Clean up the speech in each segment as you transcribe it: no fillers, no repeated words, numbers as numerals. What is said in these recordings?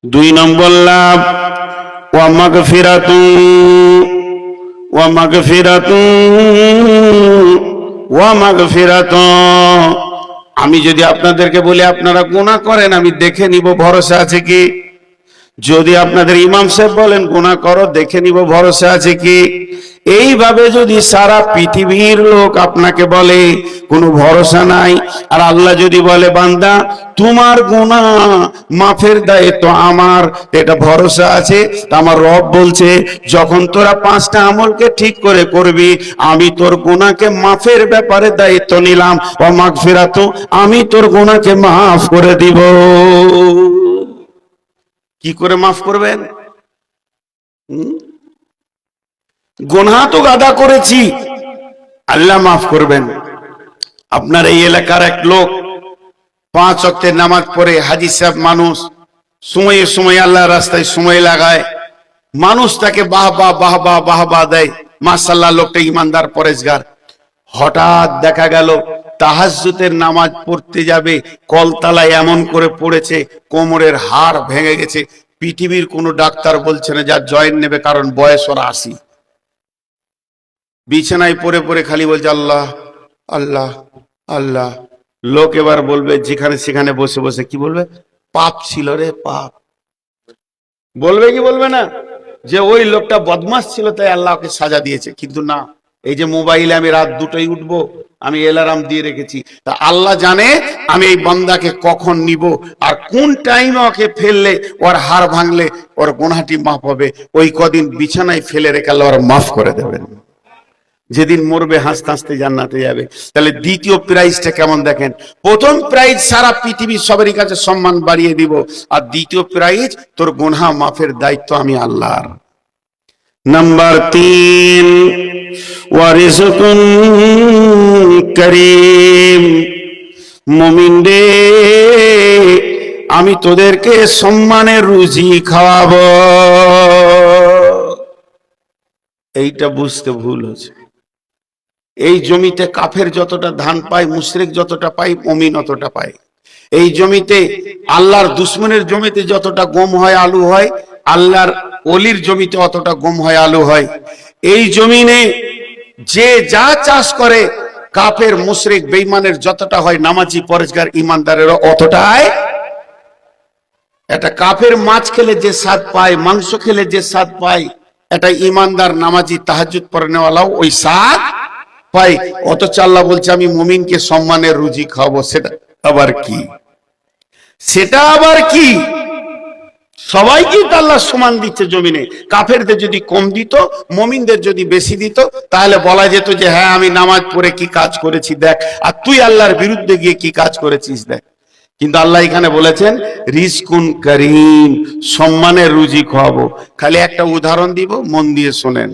দুই নম্বর লাভ ওয়া মাগফিরাতুন ওয়া মাগফিরাতুন ওয়া মাগফিরাতুন। আমি যদি আপনাদেরকে বলি আপনারা গুনাহ করেন, আমি দেখে নিব, ভরসা আছে কি? যদি আপনাদের ইমাম সাহেব বলেন গুনাহ করো, দেখে নিব, ভরসা আছে কি? এইভাবে যদি সারা পৃথিবীর লোক আপনাকে বলে, কোনো ভরসা নাই। আর আল্লাহ যদি বলে বান্দা তোমার গুনাহ মাফের দায়িত্ব আমার, এটা ভরসা আছে। আমার রব বলছে যখন তোরা 5টা আমলকে ঠিক করে করবি, আমি তোর গুনাহকে মাফের ব্যাপারে দায়িত্ব নিলাম। ও মাগফিরাতু, আমি তোর গুনাহকে মাফ করে দিব। কি করে মাফ করবেন? গুনাহ তো গাদা করেছি, আল্লাহ মাফ করবেন। আপনার এই এলাকার এক লোক 5 ওয়াক্তের নামাজ পড়ে, হাজী সাহেব মানুষ, সময়ে সময়ে আল্লাহ রাস্তায় সময় লাগায়, মানুষ তাকে বাহবা বাহবা বাহবা দেয়, মাশাআল্লাহ লোকটা ইমানদার পরেশগার। হঠাৎ দেখা গেল তাহাজ্জুদের নামাজ পড়তে যাবে, কলতলায় এমন করে পড়েছে কোমরের হাড় ভেঙে গেছে। পৃথিবীর কোন ডাক্তার বলছে না যার জয়েন নেবে, কারণ বয়স ওর 80। বিছানায় পড়ে পড়ে খালি বলছে আল্লাহ আল্লাহ আল্লাহ। লোক এবার বলবে যেখানে সেখানে বসে বসে, কি বলবে? পাপ ছিল রে পাপ। বলবে কি বলবে না যে ওই লোকটা বদমাশ ছিল তাই আল্লাহ ওকে সাজা দিয়েছে? কিন্তু না, এই যে মোবাইলে আমি রাত 2টায় উঠবো, আমি অ্যালার্ম দিয়ে রেখেছি, তা আল্লাহ জানে আমি এই বান্দাকে কখন নিব আর কোন টাইমে ওকে ফেললে ওর হাড় ভাঙলে ওর গুনাহটি মাফ হবে। ওই কদিন বিছানায় ফেলে রেখে আল্লাহ ওর মাফ করে দেবেন। যেদিন মরবে হাসতে হাসতে জান্নাতে যাবে। তাহলে দ্বিতীয় প্রাইজটা কেমন দেখেন? প্রথম প্রাইজ সারা পৃথিবীর সবারই কাছে সম্মান বাড়িয়ে দিব, আর দ্বিতীয় প্রাইজ তোর গুনাহ মাফের দায়িত্ব আমি আল্লাহর। নাম্বার 3 ওয়ারিজকুন কারীম। মুমিন রে, আমি তোদেরকে সম্মানের রুজি খাওয়াবো। এইটা বুঝতে ভুল হচ্ছে। এই জমিতে কাফের যতটা ধান পায়, মুশরিক যতটা পায়, মুমিন অতটা পায়। এই জমিতে আল্লাহর দুশমনের জমিতে যতটা গম হয় আলু হয়, আল্লাহর ওলির জমিতে অতটা গম হয় আলু হয়। এই জমিনে যে যা চাষ করে, কাফের মুশরিক বেঈমানের যতটা হয়, নামাজি পরেশগার ইমানদারেরও অতটাই। এটা কাফের মাছ খেলে যে স্বাদ পায়, মাংস খেলে যে স্বাদ পায়, এটা ইমানদার নামাজি তাহাজ্জুদ পড়নেওয়ালাও ওই স্বাদ পাই। অথচ আল্লাহ বলছে আমি মুমিনকে সম্মানের রুজি খাওয়াবো। সেটা আবার কি? সেটা আবার কি? সবাইকে তো আল্লাহ সমান দিচ্ছে জমিনে। কাফেরদের যদি কম দিত, মুমিনদের যদি বেশি দিত, তাহলে বলা যেত যে হ্যাঁ আমি নামাজ পড়ে কি কাজ করেছি দেখ, আর তুই আল্লাহর বিরুদ্ধে গিয়ে কি কাজ করেছিস দেখ। কিন্তু আল্লাহ এখানে বলেছেন রিজকুন কারীম, সম্মানের রুজি খাওয়াবো। খালি একটা উদাহরণ দিব, মন দিয়ে শোনেন।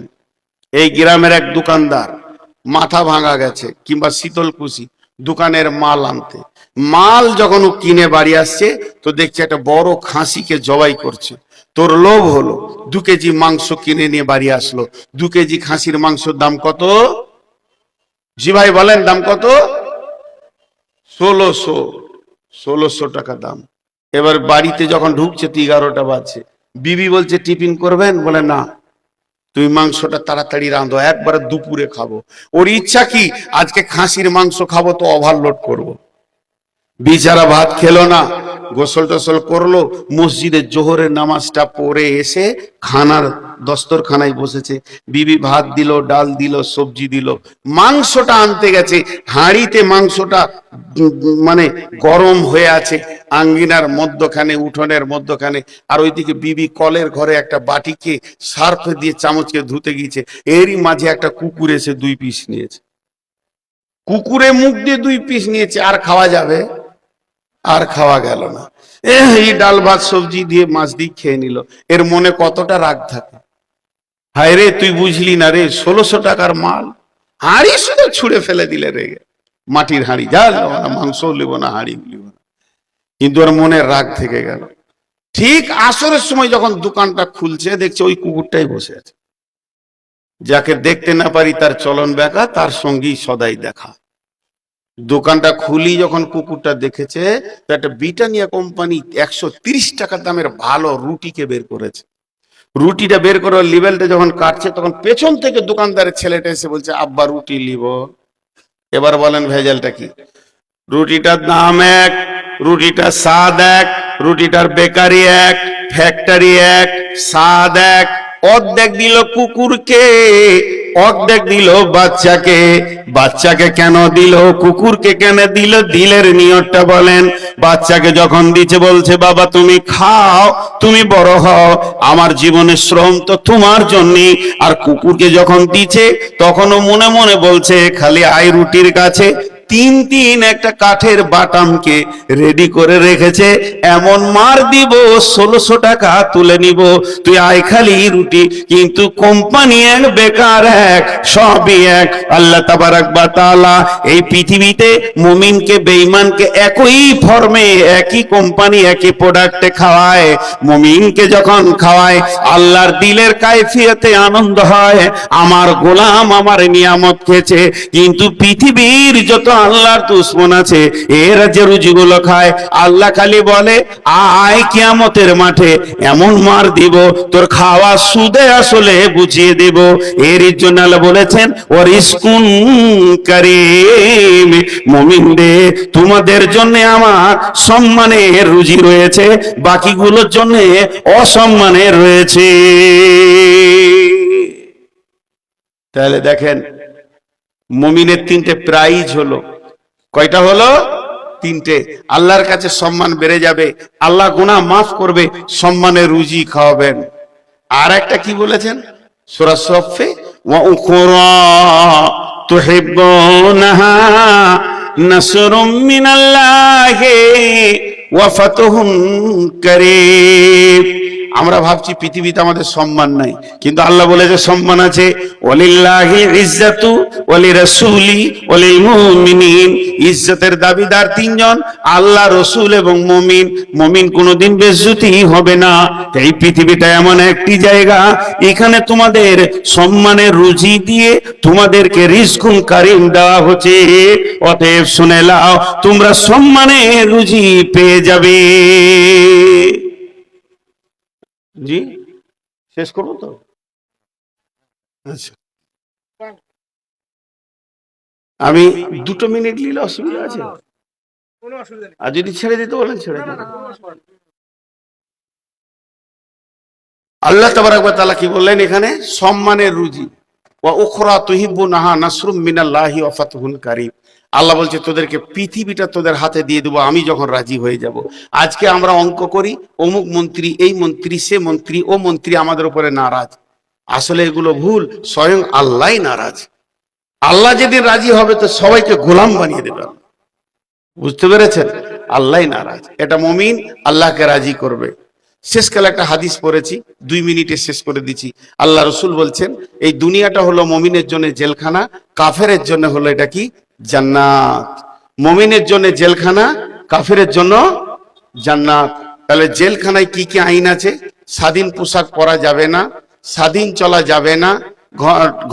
এই গ্রামের এক দোকানদার মাথা ভাঙা গেছে কিংবা শীতলকুচি দোকানের মাল আনতে, মাল যখন ও কিনে বাড়ি আসছে তো দেখছে একটা বড় খাসিকে জবাই করছে। তোর লোভ হলো 2 কেজি মাংস কিনে নিয়ে বাড়ি আসলো। 2 কেজি খাসির মাংসের দাম কত? জি ভাই বলেন দাম কত? 1600 টাকা দাম। এবার বাড়িতে যখন ঢুকছে তো 11টা বাজছে। বিবি বলছে টিফিন করবেন? বলে না, তুই মাংসটা তাড়াতাড়ি রাঁধো, একবারে দুপুরে খাবো। ওর ইচ্ছা কি আজকে খাসির মাংস খাবো তো ওভারলোড করব। বিচারা ভাত খেলো না, গোসল টোসল করলো, মসজিদে জোহরের নামাজটা পড়ে এসে খানার দস্তরখানায় বসেছে। বিবি ভাত দিল, ডাল দিল, সবজি দিল, মাংসটা আনতে গেছে। হাঁড়িতে মাংসটা মানে গরম হয়ে আছে আঙ্গিনার মধ্যখানে, উঠোনের মধ্যখানে। আর ওইদিকে বিবি কলের ঘরে একটা বাটিকে সার্ফ দিয়ে চামচকে ধুতে গিয়েছে। এরই মাঝে একটা কুকুর এসে 2 পিস নিয়েছে। কুকুরে মুখ দিয়ে 2 পিস নিয়েছে। আর খাওয়া যাবে? আর খাওয়া গেল না। এই ডাল ভাত সবজি দিয়ে মাছ দিয়ে খেয়ে নিল। এর মনে কতটা রাগ থাকে। হায় রে তুই বুঝলি না রে, 1600 টাকার মাল হাঁড়ি শুধু ছুঁড়ে ফেলে দিলে রেগে। মাটির হাঁড়ি, যা নেব না, মাংস নেব না, হাঁড়ি নেব না। কিন্তু ওর মনে রাগ থেকে গেল। ঠিক আসরের সময় যখন দোকানটা খুলছে দেখছে ওই কুকুরটাই বসে আছে। যাকে দেখতে না পারি তার চলন বেঁকা, তার সঙ্গেই সদাই দেখা। দোকানটা খুলি যখন কুকুরটা দেখেছে, তো একটা ব্রিটানিয়া কোম্পানি 130 টাকা দামের ভালো রুটিকে বের করেছে। রুটিটা বের করে লিবেলটা যখন কাটছে, তখন পেছন থেকে দোকানদারের ছেলেটা এসে বলছে, আব্বা রুটি লিব। এবার বলেন ভেজালটা কি? রুটিটার দাম এক, রুটিটার স্বাদ এক, রুটিটার বেকারি এক, ফ্যাক্টরি এক, স্বাদ এক। অর্ধেক দিল কুকুরকে, অর্ধেক দিল বাচ্চাকে। বাচ্চাকে কেন দিল, কুকুরকে কেন দিল? দিলের নিয়তটা বলেন। বাচ্চাকে যখন দিচ্ছে বলছে, বাবা তুমি খাও, তুমি বড় হও, আমার জীবনের শ্রম তো তোমার জন্যই। আর কুকুরকে যখন দিচ্ছে, তখনও মনে মনে বলছে, খালি আই রুটির কাছে তিন তিন একটা কাঠের বাটামকে রেডি করে রেখেছে, এমন মার দিব 1600 টাকা তুলে নিব, তুই আয় খালি রুটি। কিন্তু কোম্পানি এক, বেকার এক, সবই এক। আল্লাহ তাবারাক ওয়া তাআলা এই পৃথিবীতে মুমিনকে বেঈমানকে একই ফর্মে, একই কোম্পানি, একই প্রোডাক্টে খাওয়ায়। মুমিনকে যখন খাওয়ায়, আল্লাহর দিলের কাইফিয়তে আনন্দ হয়, আমার গোলাম আমার নিয়ামত খেয়েছে। কিন্তু পৃথিবীর যত আল্লাহর দুশমন আছে, এরা যে রুজিগুলো খায়, আল্লাহ খালি বলে আয় কিয়ামতের মাঠে এমন মার দিব, তোর খাওয়া সুদে আসলে বুঝিয়ে দেব। এর জন্য আল্লাহ বলেছেন, ওয়ারিজকুন কারীম। মুমিনদের তোমাদের জন্য আমার সম্মানের রুজি রয়েছে, বাকিগুলোর জন্য অসম্মানের রয়েছে। তাহলে দেখেন, মুমিনের তিনটে প্রাইজ হলো। কয়টা হলো? তিনটে। আল্লাহর কাছে সম্মান বেড়ে যাবে, আল্লাহ গুনাহ মাফ করবে, সম্মানের রুজি খাওয়াবেন। আর একটা কি বলেছেন সূরা সফে, ওয়া উখরা তুহিব্বুনাহা নাসরুম মিনাল্লাহি ওয়া ফাতহুন কারীম। আমরা ভাবছি পৃথিবীতে আমাদের সম্মান নাই, কিন্তু আল্লাহ বলেছে সম্মান আছে। ওয়ালিল্লাহিল ইজ্জাতু ওয়ালিরাসূলি ওয়ালিল মুমিনিন। ইজ্জতের দাবিদার তিনজন, আল্লাহ, রসুল এবং মুমিন। মুমিন কোনোদিন বেইজ্জতি হবে না। এই পৃথিবীটা এমন একটি জায়গা, এখানে তোমাদের সম্মানের রুজি দিয়ে তোমাদেরকে রিজকুন কারীম দেওয়া হচ্ছে। অতএব শুনে নাও, তোমরা সম্মানের রুজি পেয়ে যাবে। জি, শেষ করবো তো? আচ্ছা, আমি 2 মিনিট নিলে অসুবিধা আছে? আর যদি ছেড়ে দিতে বলেন ছেড়ে দিতে। আল্লাহ তাবারাক ওয়া তাআলা কি বললেন এখানে? সম্মানের রুজি। ওয়া উখরা তুহিব্বুনাহা নাসরুম মিনাল্লাহি ওয়া ফাতহুন কারীম। আল্লাহ বলছে তোদেরকে পৃথিবীটা তোদের হাতে দিয়ে দেবো আমি যখন রাজি হয়ে যাব। আজকে আমরা অঙ্ক করি, অমুক মন্ত্রী, এই মন্ত্রী, সে মন্ত্রী, ও মন্ত্রী আমাদের উপরে নারাজ। আসলে এগুলো ভুল, স্বয়ং আল্লাহই নারাজ। আল্লাহ যেদিন রাজি হবে তো সবাইকে গোলাম বানিয়ে দেবে। বুঝতে পেরেছেন? আল্লাহই নারাজ। এটা মুমিন আল্লাহকে রাজি করবে। শেষকালে একটা হাদিস পড়েছি, 2 মিনিটে শেষ করে দিচ্ছি। আল্লাহ রসুল বলছেন, এই দুনিয়াটা হলো মুমিনের জন্য জেলখানা, কাফেরের জন্য হলো এটা কি? জান্নাত। মুমিনের জন্য জেলখানা, কাফেরের জন্য জান্নাত। তাহলে জেলখানায় কি কি আইন আছে? স্বাধীন পোশাক পরা যাবে না, স্বাধীন চলা যাবে না,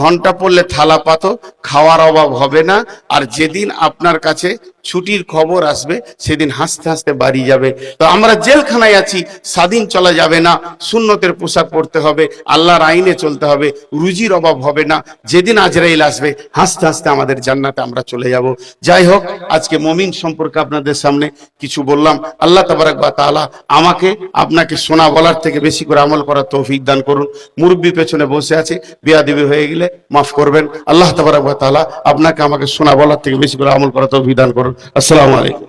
ঘন্টা পড়লে থালা পাতো, খাওয়ার অভাব হবে না। আর যেদিন আপনার কাছে ছুটির খবর আসবে, সেদিন হাসতে হাসতে বাড়ি যাবে। তো আমরা জেলখানায় আছি, স্বাধীন চলা যাবে না, সুন্নতের পোশাক পরতে হবে, আল্লাহর আইনে চলতে হবে, রুজির অভাব হবে না। যেদিন আজরাইল আসবে, হাসতে হাসতে আমাদের জান্নাতে আমরা চলে যাব। যাই হোক, আজকে মুমিন সম্পর্কে আপনাদের সামনে কিছু বললাম। আল্লাহ তাবারাক ওয়া তাআলা আমাকে আপনাকে শোনা বলার থেকে বেশি করে আমল করার তৌফিক দান করুন। মুরব্বি পেছনে বসে আছে, বেয়াদবি হয়ে গেলে মাফ করবেন। আল্লাহ তাবারাক ওয়া তাআলা আপনাকে আমাকে শোনা বলার থেকে বেশি করে আমল করার তৌফিক দান করুন। আসসালামু আলাইকুম।